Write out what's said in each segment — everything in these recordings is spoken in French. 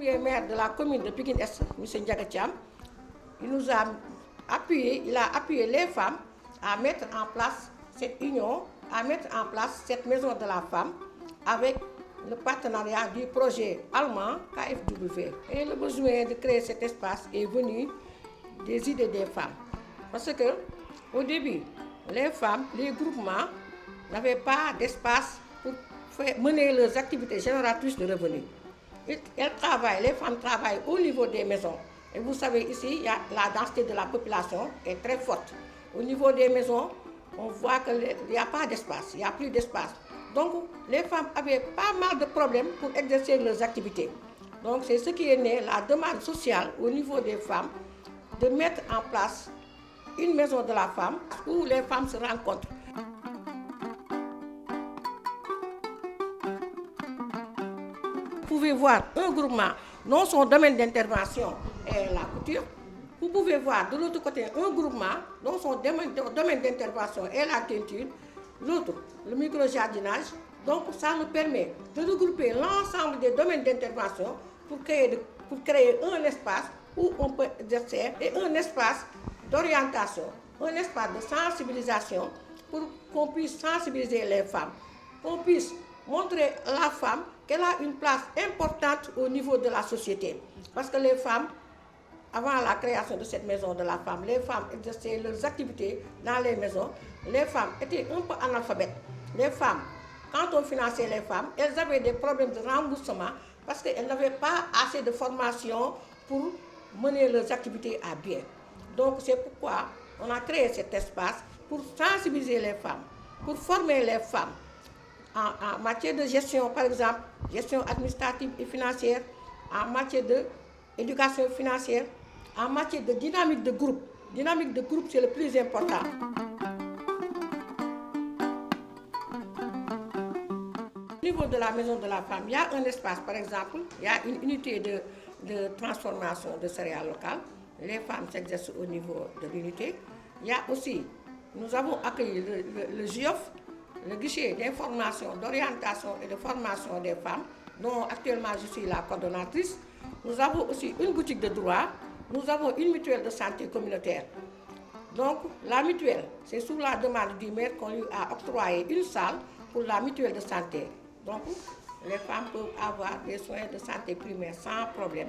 premier maire de la commune de Pikine-Est, M. Ndiaga Thiam, il a appuyé les femmes à mettre en place cette union, à mettre en place cette maison de la femme avec le partenariat du projet allemand KfW. Et le besoin de créer cet espace est venu des idées des femmes. Parce que au début, les femmes, les groupements n'avaient pas d'espace pour mener leurs activités génératrices de revenus. Les femmes travaillent au niveau des maisons. Et vous savez, ici, la densité de la population est très forte. Au niveau des maisons, on voit qu'il n'y a pas d'espace, il n'y a plus d'espace. Donc, les femmes avaient pas mal de problèmes pour exercer leurs activités. Donc, c'est ce qui est né, la demande sociale au niveau des femmes, de mettre en place une maison de la femme où les femmes se rencontrent. Vous pouvez voir un groupement dont son domaine d'intervention est la couture. Vous pouvez voir de l'autre côté un groupement dont son domaine d'intervention est la teinture. L'autre, le micro-jardinage. Donc ça nous permet de regrouper l'ensemble des domaines d'intervention pour créer un espace où on peut exercer et un espace d'orientation, un espace de sensibilisation pour qu'on puisse sensibiliser les femmes, qu'on puisse montrer à la femme qu'elle a une place importante au niveau de la société. Parce que les femmes, avant la création de cette maison de la femme, les femmes exerçaient leurs activités dans les maisons. Les femmes étaient un peu analphabètes. Les femmes, quand on finançait les femmes, elles avaient des problèmes de remboursement parce qu'elles n'avaient pas assez de formation pour mener leurs activités à bien. Donc c'est pourquoi on a créé cet espace pour sensibiliser les femmes, pour former les femmes en matière de gestion, par exemple, gestion administrative et financière, en matière d'éducation financière, en matière de dynamique de groupe. Dynamique de groupe, c'est le plus important. Au niveau de la maison de la femme, il y a un espace, par exemple, il y a une unité de transformation de céréales locales. Les femmes s'exercent au niveau de l'unité. Il y a aussi, nous avons accueilli le GIOF, le guichet d'information, d'orientation et de formation des femmes, dont actuellement je suis la coordonnatrice. Nous avons aussi une boutique de droit, nous avons une mutuelle de santé communautaire. Donc la mutuelle, c'est sous la demande du maire qu'on lui a octroyé une salle pour la mutuelle de santé. Donc les femmes peuvent avoir des soins de santé primaire sans problème.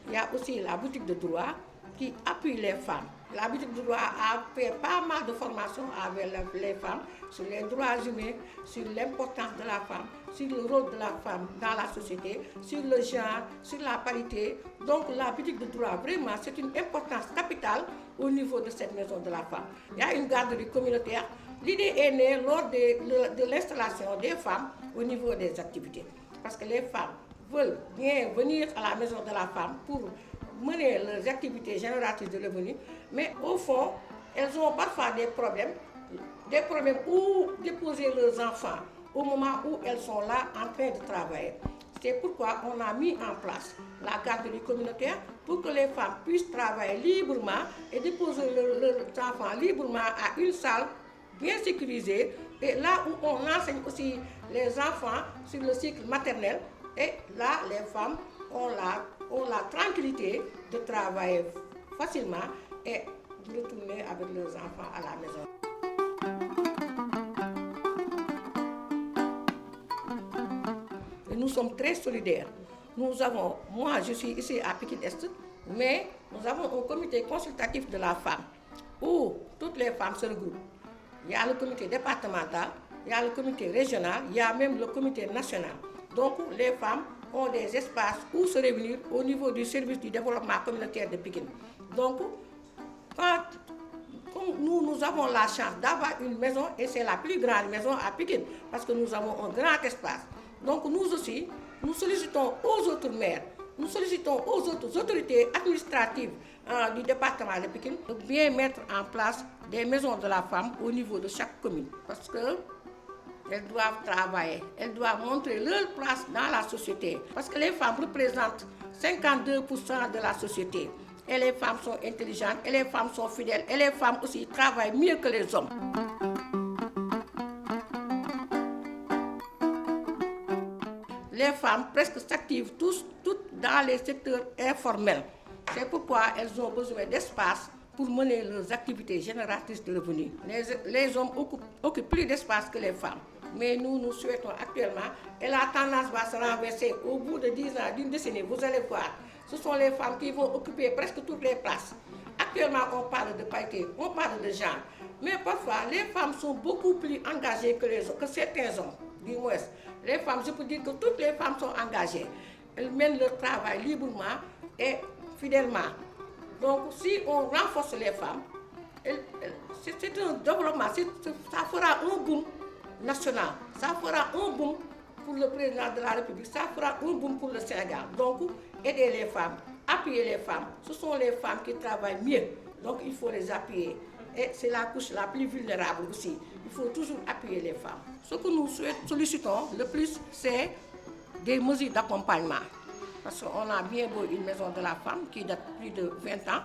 Il y a aussi la boutique de droit qui appuie les femmes. La boutique de droit a fait pas mal de formations avec les femmes sur les droits humains, sur l'importance de la femme, sur le rôle de la femme dans la société, sur le genre, sur la parité. Donc la boutique de droit, vraiment, c'est une importance capitale au niveau de cette maison de la femme. Il y a une garderie communautaire. L'idée est née lors de l'installation des femmes au niveau des activités. Parce que les femmes veulent bien venir à la maison de la femme pour mener leurs activités génératrices de revenus, mais au fond, elles ont parfois des problèmes où déposer leurs enfants au moment où elles sont là en train de travailler. C'est pourquoi on a mis en place la garderie communautaire pour que les femmes puissent travailler librement et déposer leurs enfants librement à une salle bien sécurisée, et là où on enseigne aussi les enfants sur le cycle maternel, et là les femmes ont la tranquillité de travailler facilement et de retourner avec leurs enfants à la maison. Et nous sommes très solidaires. Moi je suis ici à Pikine-Est, mais nous avons un comité consultatif de la femme où toutes les femmes se regroupent. Il y a le comité départemental, il y a le comité régional, il y a même le comité national. Donc les femmes ont des espaces où se réunir au niveau du service du développement communautaire de Pikine. Donc, comme nous avons la chance d'avoir une maison, et c'est la plus grande maison à Pikine, parce que nous avons un grand espace. Donc nous aussi, nous sollicitons aux autres maires, nous sollicitons aux autres autorités administratives du département de Pikine de bien mettre en place des maisons de la femme au niveau de chaque commune. Parce que elles doivent travailler, elles doivent montrer leur place dans la société. Parce que les femmes représentent 52% de la société. Et les femmes sont intelligentes, et les femmes sont fidèles, et les femmes aussi travaillent mieux que les hommes. Les femmes presque s'activent toutes dans les secteurs informels. C'est pourquoi elles ont besoin d'espace pour mener leurs activités génératrices de revenus. Les hommes occupent plus d'espace que les femmes. Mais nous souhaitons actuellement, et la tendance va se renverser au bout de 10 ans, d'une décennie, vous allez voir, ce sont les femmes qui vont occuper presque toutes les places. Actuellement, on parle de parité, on parle de genre, mais parfois, les femmes sont beaucoup plus engagées que certains hommes, du moins. Les femmes, je peux dire que toutes les femmes sont engagées. Elles mènent leur travail librement et fidèlement. Donc, si on renforce les femmes, c'est un développement, ça fera un boom national, ça fera un boom pour le président de la République, ça fera un boom pour le Sénégal. Donc, aider les femmes, appuyer les femmes, ce sont les femmes qui travaillent mieux, donc il faut les appuyer. Et c'est la couche la plus vulnérable aussi, il faut toujours appuyer les femmes. Ce que nous sollicitons le plus, c'est des mesures d'accompagnement. Parce qu'on a bien beau une maison de la femme qui date plus de 20 ans,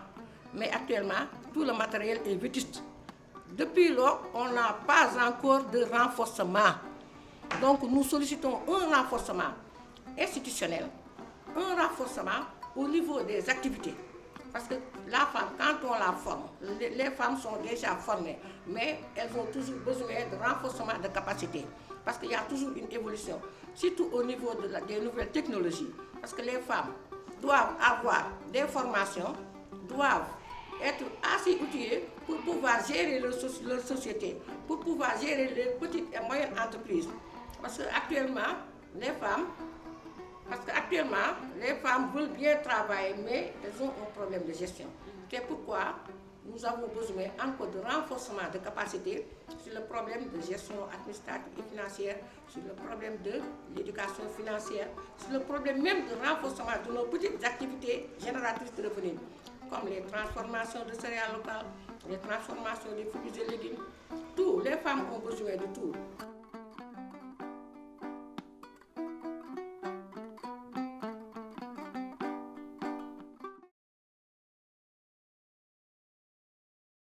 mais actuellement, tout le matériel est vétuste. Depuis lors, on n'a pas encore de renforcement. Donc nous sollicitons un renforcement institutionnel, un renforcement au niveau des activités. Parce que la femme, quand on la forme, les femmes sont déjà formées, mais elles ont toujours besoin de renforcement de capacité. Parce qu'il y a toujours une évolution, surtout au niveau des nouvelles technologies. Parce que les femmes doivent avoir des formations, doivent être assez outillées pour pouvoir gérer leur société, pour pouvoir gérer les petites et moyennes entreprises. Parce qu'actuellement, les femmes veulent bien travailler, mais elles ont un problème de gestion. C'est pourquoi nous avons besoin encore de renforcement de capacité sur le problème de gestion administrative et financière, sur le problème de l'éducation financière, sur le problème même de renforcement de nos petites activités génératrices de revenus, comme les transformations de céréales locales, les transformations des fruits et légumes. Tout, les femmes ont besoin de tout.